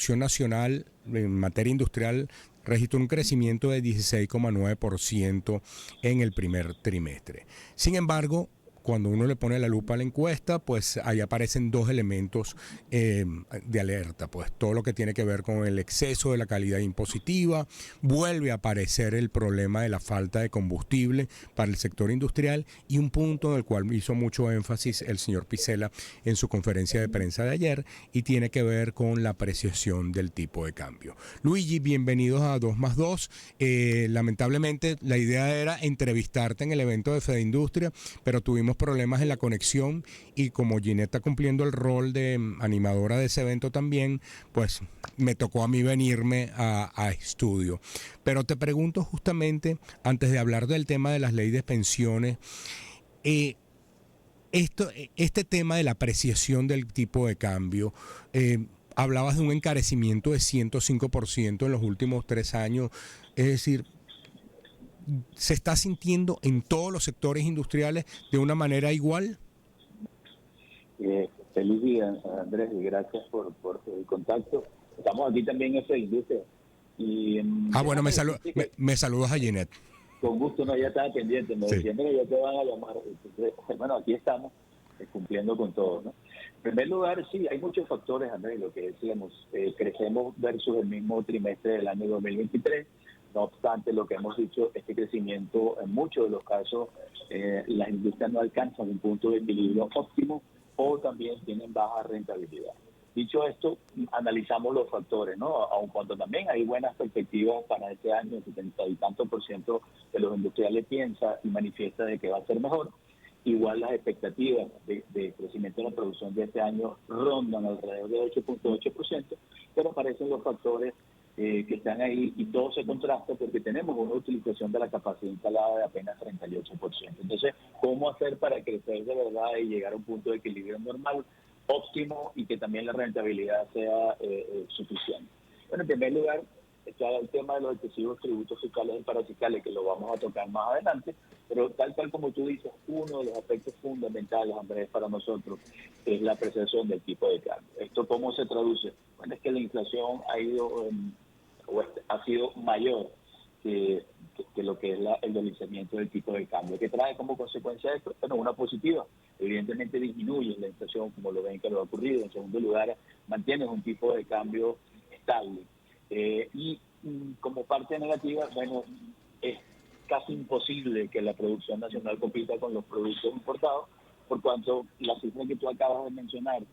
producción nacional en materia industrial registró un crecimiento de 16,9% en el primer trimestre. Sin embargo, cuando uno le pone la lupa a la encuesta, pues ahí aparecen dos elementos de alerta. Pues todo lo que tiene que ver con el exceso de la calidad impositiva, vuelve a aparecer el problema de la falta de combustible para el sector industrial y un punto en el cual hizo mucho énfasis el señor Picella en su conferencia de prensa de ayer y tiene que ver con la apreciación del tipo de cambio. Luigi, bienvenidos a 2 más 2. Lamentablemente la idea era entrevistarte en el evento de Fede Industria, pero tuvimos problemas en la conexión y como Ginette está cumpliendo el rol de animadora de ese evento también, pues me tocó a mí venirme a estudio. Pero te pregunto justamente, antes de hablar del tema de las leyes de pensiones, este tema de la apreciación del tipo de cambio, hablabas de un encarecimiento de 105% en los últimos 3 años, es decir, ¿se está sintiendo en todos los sectores industriales de una manera igual? Feliz día, Andrés, y gracias por el contacto. Estamos aquí también en esa industria. Y, bueno, me saludas a Ginette. Con gusto, no, ya estaba pendiente, me decían que ya te van a llamar. Entonces, bueno, aquí estamos cumpliendo con todo, ¿no? En primer lugar, sí, hay muchos factores, Andrés, lo que decíamos, crecemos versus el mismo trimestre del año 2023. No obstante, lo que hemos dicho, este crecimiento, en muchos de los casos, las industrias no alcanzan un punto de equilibrio óptimo o también tienen baja rentabilidad. Dicho esto, analizamos los factores, ¿no? Aun cuando también hay buenas perspectivas para este año, el 70 y tanto % de los industriales piensa y manifiesta de que va a ser mejor. Igual las expectativas de crecimiento de la producción de este año rondan alrededor de 8,8%, pero aparecen los factores que están ahí y todo se contrasta porque tenemos una utilización de la capacidad instalada de apenas 38%. Entonces, ¿cómo hacer para crecer de verdad y llegar a un punto de equilibrio normal, óptimo y que también la rentabilidad sea suficiente? Bueno, en primer lugar, está el tema de los excesivos tributos fiscales y parafiscales, que lo vamos a tocar más adelante, pero tal como tú dices, uno de los aspectos fundamentales, Andrés, para nosotros es la apreciación del tipo de cambio. ¿Esto cómo se traduce? Bueno, es que la inflación ha sido mayor que lo que es el deslizamiento del tipo de cambio. ¿Qué trae como consecuencia de esto? Bueno, una positiva. Evidentemente disminuye la inflación, como lo ven que lo ha ocurrido. En segundo lugar, mantienes un tipo de cambio estable. Y como parte negativa, bueno, es casi imposible que la producción nacional compita con los productos importados, por cuanto la cifra que tú acabas de mencionar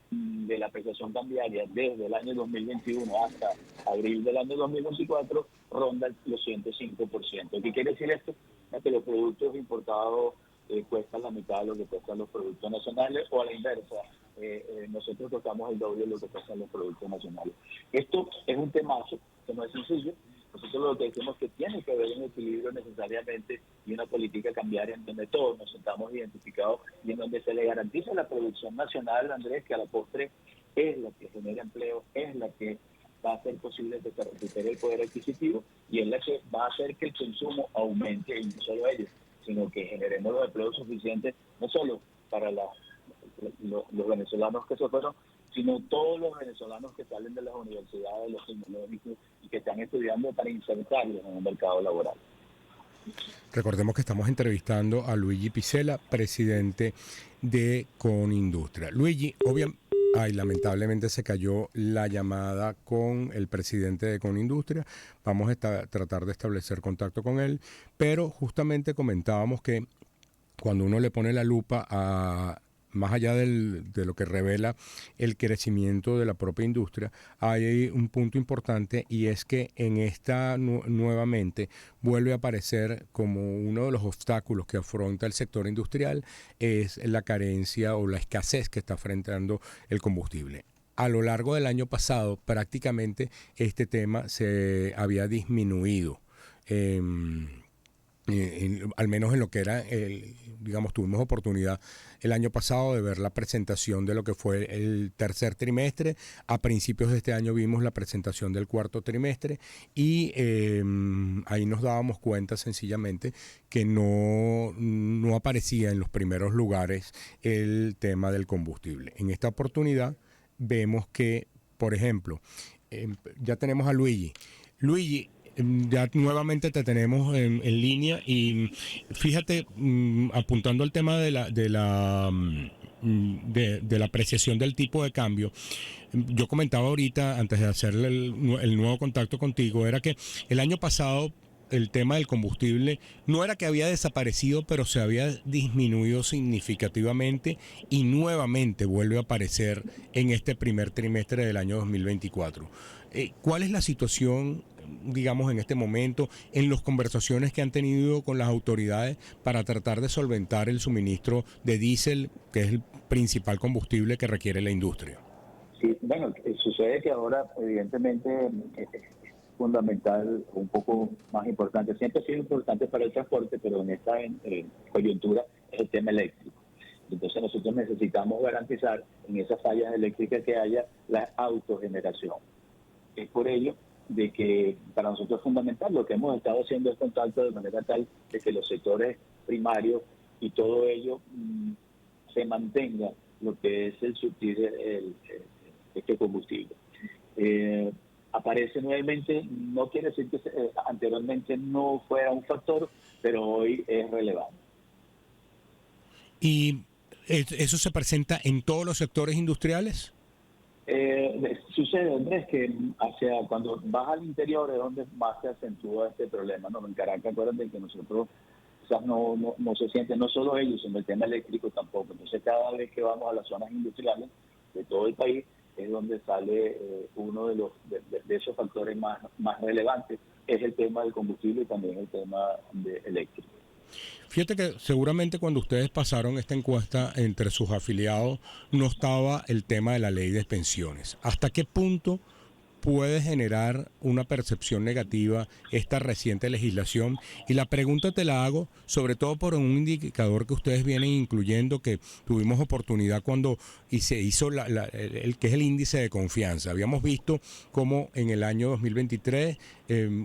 de la apreciación cambiaria desde el año 2021 hasta abril del año 2024 ronda los 105%. ¿Qué quiere decir esto? Que los productos importados cuestan la mitad de lo que cuestan los productos nacionales, o a la inversa, nosotros tocamos el doble de lo que cuestan los productos nacionales. Esto es un temazo que no es sencillo. Nosotros lo que decimos es que tiene que haber un equilibrio necesariamente y una política cambiaria en donde todos nos sentamos identificados y en donde se le garantiza la producción nacional, Andrés, que a la postre es la que genera empleo, es la que va a hacer posible que se recupere el poder adquisitivo y es la que va a hacer que el consumo aumente, y no solo ellos, sino que generemos los empleos suficientes, no solo para los venezolanos que se fueron, sino todos los venezolanos que salen de las universidades, los tecnológicos y que están estudiando para insertarlos en el mercado laboral. Recordemos que estamos entrevistando a Luigi Picella, presidente de Conindustria. Luigi, lamentablemente se cayó la llamada con el presidente de Conindustria. Vamos a tratar de establecer contacto con él, pero justamente comentábamos que cuando uno le pone la lupa a más allá de lo que revela el crecimiento de la propia industria, hay un punto importante y es que en esta nuevamente vuelve a aparecer como uno de los obstáculos que afronta el sector industrial es la carencia o la escasez que está enfrentando el combustible. A lo largo del año pasado prácticamente este tema se había disminuido. Al menos en lo que era, tuvimos oportunidad el año pasado de ver la presentación de lo que fue el tercer trimestre. A principios de este año vimos la presentación del cuarto trimestre y ahí nos dábamos cuenta sencillamente que no aparecía en los primeros lugares el tema del combustible. En esta oportunidad vemos que, por ejemplo, Ya tenemos a Luigi. Luigi, ya nuevamente te tenemos en línea y fíjate, apuntando al tema de la apreciación del tipo de cambio, yo comentaba ahorita, antes de hacer el nuevo contacto contigo, era que el año pasado el tema del combustible no era que había desaparecido, pero se había disminuido significativamente y nuevamente vuelve a aparecer en este primer trimestre del año 2024. ¿Cuál es la situación, digamos, en este momento, en las conversaciones que han tenido con las autoridades para tratar de solventar el suministro de diésel, que es el principal combustible que requiere la industria? Sí, bueno, sucede que ahora evidentemente es fundamental, un poco más importante, siempre ha sido importante para el transporte, pero en esta coyuntura es el tema eléctrico. Entonces nosotros necesitamos garantizar en esas fallas eléctricas que haya la autogeneración. Es por ello de que para nosotros es fundamental. Lo que hemos estado haciendo es contacto de manera tal de que los sectores primarios y todo ello se mantenga lo que es el surtir este combustible. Aparece nuevamente, no quiere decir que anteriormente no fuera un factor, pero hoy es relevante. ¿Y eso se presenta en todos los sectores industriales? Sucede, Andrés, que cuando vas al interior es donde más se acentúa este problema, ¿no? En Caracas, acuérdate que nosotros quizás no se siente, no solo ellos, sino el tema eléctrico tampoco. Entonces cada vez que vamos a las zonas industriales de todo el país es donde sale uno de esos factores más relevantes, es el tema del combustible y también el tema eléctrico. Fíjate que seguramente cuando ustedes pasaron esta encuesta entre sus afiliados no estaba el tema de la ley de pensiones. ¿Hasta qué punto puede generar una percepción negativa esta reciente legislación? Y la pregunta te la hago sobre todo por un indicador que ustedes vienen incluyendo, que tuvimos oportunidad cuando se hizo el que es el índice de confianza. Habíamos visto cómo en el año 2023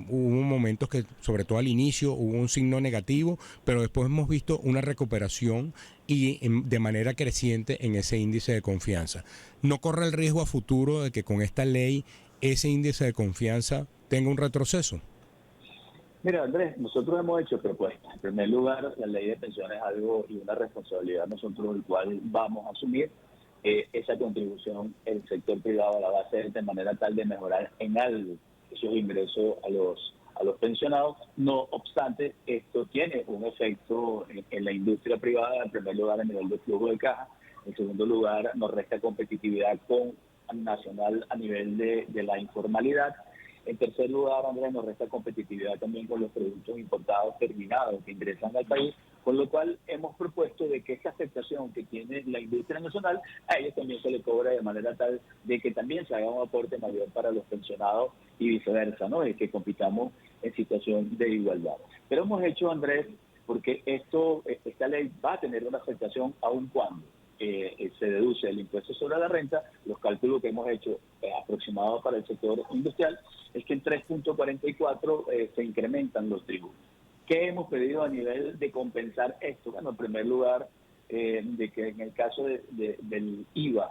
hubo momentos que, sobre todo al inicio, hubo un signo negativo, pero después hemos visto una recuperación y de manera creciente en ese índice de confianza. ¿No corre el riesgo a futuro de que con esta ley ese índice de confianza tenga un retroceso? Mira, Andrés, nosotros hemos hecho propuestas. En primer lugar, la ley de pensiones es algo y una responsabilidad nosotros el cual vamos a asumir. Esa contribución el sector privado la va a hacer de manera tal de mejorar en algo esos ingresos a los pensionados. No obstante, esto tiene un efecto en la industria privada, en primer lugar a nivel de flujo de caja, en segundo lugar nos resta competitividad nacional a nivel de la informalidad. En tercer lugar, Andrés, nos resta competitividad también con los productos importados terminados que ingresan al país, con lo cual hemos propuesto de que esta afectación que tiene la industria nacional, a ellos también se le cobra de manera tal de que también se haga un aporte mayor para los pensionados y viceversa, ¿no? De que compitamos en situación de igualdad. Pero hemos hecho, Andrés, porque esta ley va a tener una afectación aun cuando se deduce el impuesto sobre la renta. Los cálculos que hemos hecho aproximados para el sector industrial es que en 3.44 se incrementan los tributos. ¿Qué hemos pedido a nivel de compensar esto? Bueno, en primer lugar, de que en el caso del IVA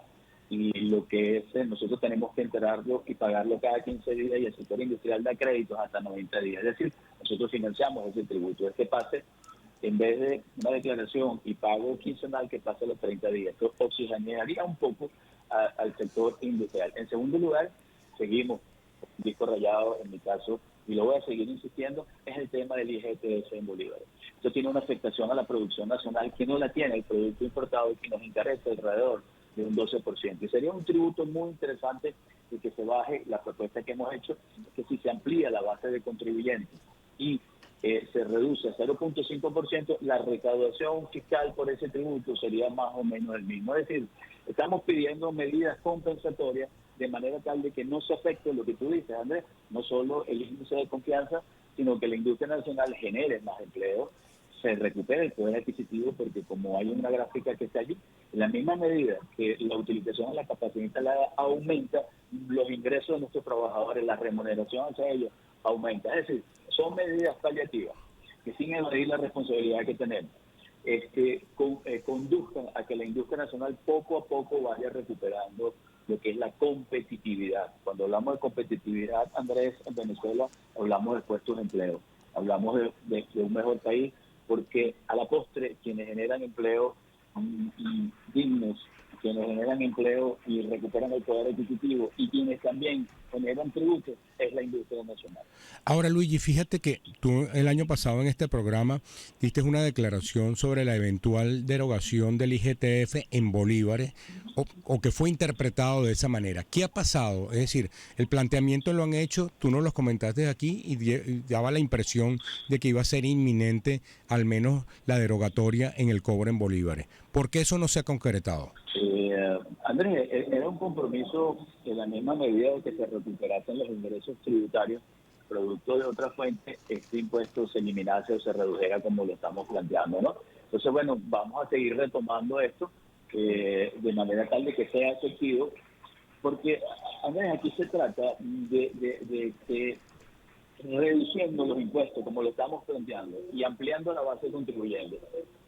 y lo que es, nosotros tenemos que enterarlo y pagarlo cada 15 días y el sector industrial da créditos hasta 90 días. Es decir, nosotros financiamos ese tributo. Es que pase, en vez de una declaración y pago quincenal, que pase los 30 días. Esto oxigenaría un poco al sector industrial. En segundo lugar, seguimos, disco rayado en mi caso, y lo voy a seguir insistiendo, es el tema del IGTS en bolívares. Esto tiene una afectación a la producción nacional que no la tiene el producto importado y que nos encarece alrededor de un 12%. Y sería un tributo muy interesante y que se baje. La propuesta que hemos hecho es que si se amplía la base de contribuyentes y se reduce a 0.5%, la recaudación fiscal por ese tributo sería más o menos el mismo. Es decir, estamos pidiendo medidas compensatorias de manera tal de que no se afecte lo que tú dices, Andrés, no solo el índice de confianza, sino que la industria nacional genere más empleo, se recupere el poder adquisitivo, porque como hay una gráfica que está allí, en la misma medida que la utilización de la capacidad instalada aumenta, los ingresos de nuestros trabajadores, la remuneración hacia ellos aumenta. Es decir, son medidas paliativas que, sin evadir la responsabilidad que tenemos, conduzcan a que la industria nacional poco a poco vaya recuperando lo que es la competitividad. Cuando hablamos de competitividad, Andrés, en Venezuela hablamos de puestos de empleo, hablamos de un mejor país, porque a la postre quienes generan empleo dignos, quienes generan empleo y recuperan el poder adquisitivo y quienes también generan tributos es la industria nacional. Ahora, Luigi, fíjate que tú el año pasado en este programa diste una declaración sobre la eventual derogación del IGTF en bolívares o que fue interpretado de esa manera. ¿Qué ha pasado? Es decir, el planteamiento lo han hecho, tú nos los comentaste aquí y daba la impresión de que iba a ser inminente al menos la derogatoria en el cobro en bolívares. ¿Por qué eso no se ha concretado? Andrés, era un compromiso en la misma medida de que se recuperasen los ingresos tributarios producto de otra fuente, este impuesto se eliminase o se redujera como lo estamos planteando, ¿no? Entonces, bueno, vamos a seguir retomando esto de manera tal de que sea efectivo, porque, Andrés, aquí se trata de que reduciendo los impuestos como lo estamos planteando y ampliando la base de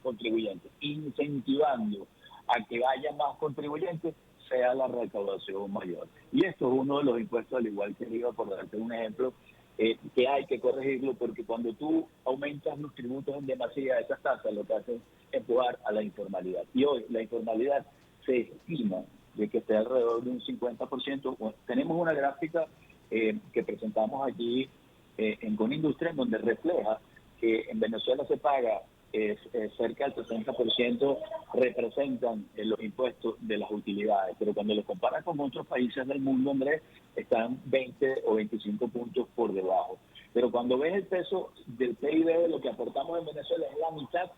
contribuyentes, incentivando a que haya más contribuyentes, sea la recaudación mayor. Y esto es uno de los impuestos, al igual que digo, por darte un ejemplo, que hay que corregirlo, porque cuando tú aumentas los tributos en demasía, esas tasas lo que hacen es empujar a la informalidad. Y hoy la informalidad se estima de que esté alrededor de un 50%. Bueno, tenemos una gráfica que presentamos aquí en Conindustria, en donde refleja que en Venezuela se paga cerca del 60% representan los impuestos de las utilidades, pero cuando los comparas con otros países del mundo, Andrés, están 20 o 25 puntos por debajo. Pero cuando ves el peso del PIB de lo que aportamos en Venezuela, es la mitad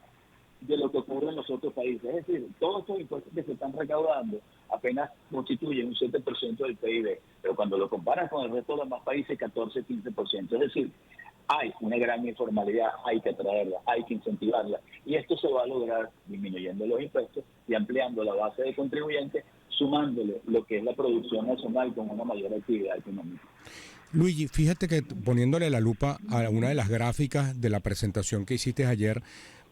de lo que ocurre en los otros países. Es decir, todos estos impuestos que se están recaudando apenas constituyen un 7% del PIB, pero cuando lo comparas con el resto de los demás países, 14-15%. Es decir, hay una gran informalidad, hay que atraerla, hay que incentivarla, y esto se va a lograr disminuyendo los impuestos y ampliando la base de contribuyentes, sumándole lo que es la producción nacional con una mayor actividad económica. Luigi, fíjate que poniéndole la lupa a una de las gráficas de la presentación que hiciste ayer,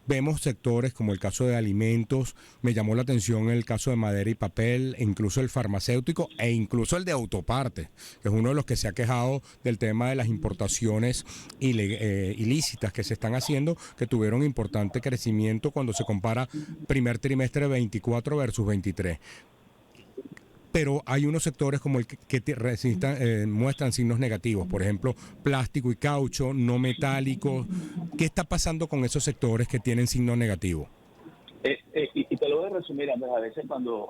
vemos sectores como el caso de alimentos, me llamó la atención el caso de madera y papel, e incluso el farmacéutico e incluso el de autopartes, que es uno de los que se ha quejado del tema de las importaciones ilícitas que se están haciendo, que tuvieron importante crecimiento cuando se compara primer trimestre 24 versus 23. Pero hay unos sectores como el que muestran signos negativos, por ejemplo, plástico y caucho, no metálicos. ¿Qué está pasando con esos sectores que tienen signos negativos? Y te lo voy a resumir, Andrés, a veces cuando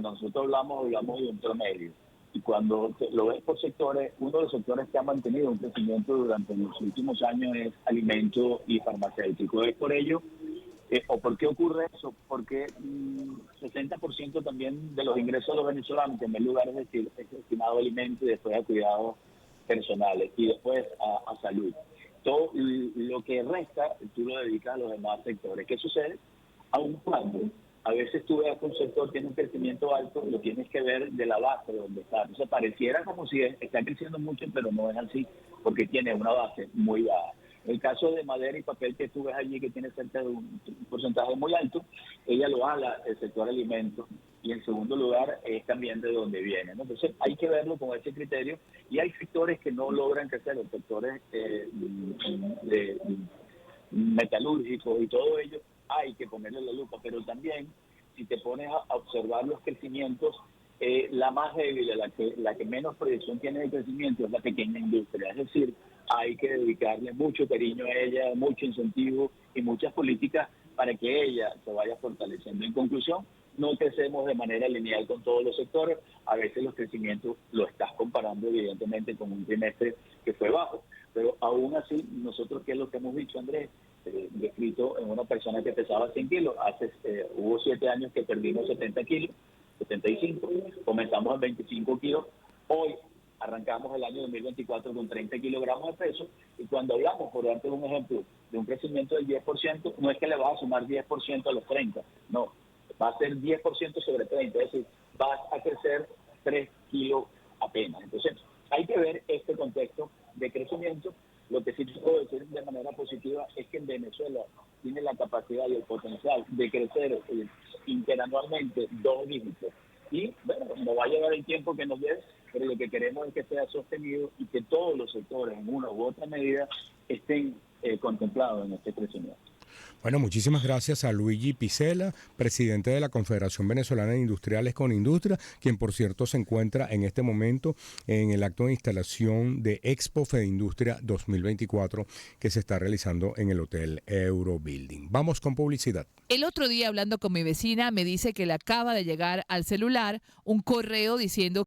nosotros hablamos de un promedio, y cuando lo ves por sectores, uno de los sectores que ha mantenido un crecimiento durante los últimos años es alimento y farmacéutico. Es por ello, ¿o por qué ocurre eso? Porque 60% también de los ingresos de los venezolanos, en primer lugar, es destinado a alimentos y después a cuidados personales y después a salud. Todo lo que resta, tú lo dedicas a los demás sectores. ¿Qué sucede? Aun cuando a veces tú veas que un sector tiene un crecimiento alto, lo tienes que ver de la base de donde está. Entonces pareciera como si está creciendo mucho, pero no es así, porque tiene una base muy baja. El caso de madera y papel que tú ves allí, que tiene cerca de un porcentaje muy alto, ella lo habla el sector alimentos, y en segundo lugar es también de dónde viene, ¿no? Entonces hay que verlo con ese criterio, y hay sectores que no logran crecer, los sectores metalúrgicos y todo ello, hay que ponerle la lupa, pero también si te pones a observar los crecimientos, la más débil, la que menos proyección tiene de crecimiento es la pequeña industria, es decir, hay que dedicarle mucho cariño a ella, mucho incentivo y muchas políticas para que ella se vaya fortaleciendo. En conclusión, no crecemos de manera lineal con todos los sectores, a veces los crecimientos lo estás comparando evidentemente con un trimestre que fue bajo, pero aún así, nosotros, ¿qué es lo que hemos dicho, Andrés? Descrito en una persona que pesaba 100 kilos, hubo 7 años que perdimos 70 kilos, 75, comenzamos en 25 kilos, hoy arrancamos el año 2024 con 30 kilogramos de peso, y cuando hablamos, por darte un ejemplo, de un crecimiento del 10%, no es que le vas a sumar 10% a los 30, no, va a ser 10% sobre 30, es decir, vas a crecer 3 kilos apenas. Entonces, hay que ver este contexto de crecimiento. Lo que sí puedo decir de manera positiva es que en Venezuela tiene la capacidad y el potencial de crecer interanualmente 2 dígitos y bueno, no va a llevar el tiempo que nos dé, pero lo que queremos es que sea sostenido y que todos los sectores en una u otra medida estén contemplados en este crecimiento. Bueno, muchísimas gracias a Luigi Picella, presidente de la Confederación Venezolana de Industriales con Industria, quien por cierto se encuentra en este momento en el acto de instalación de Expo Fedindustria 2024 que se está realizando en el Hotel Eurobuilding. Vamos con publicidad. El otro día hablando con mi vecina me dice que le acaba de llegar al celular un correo diciendo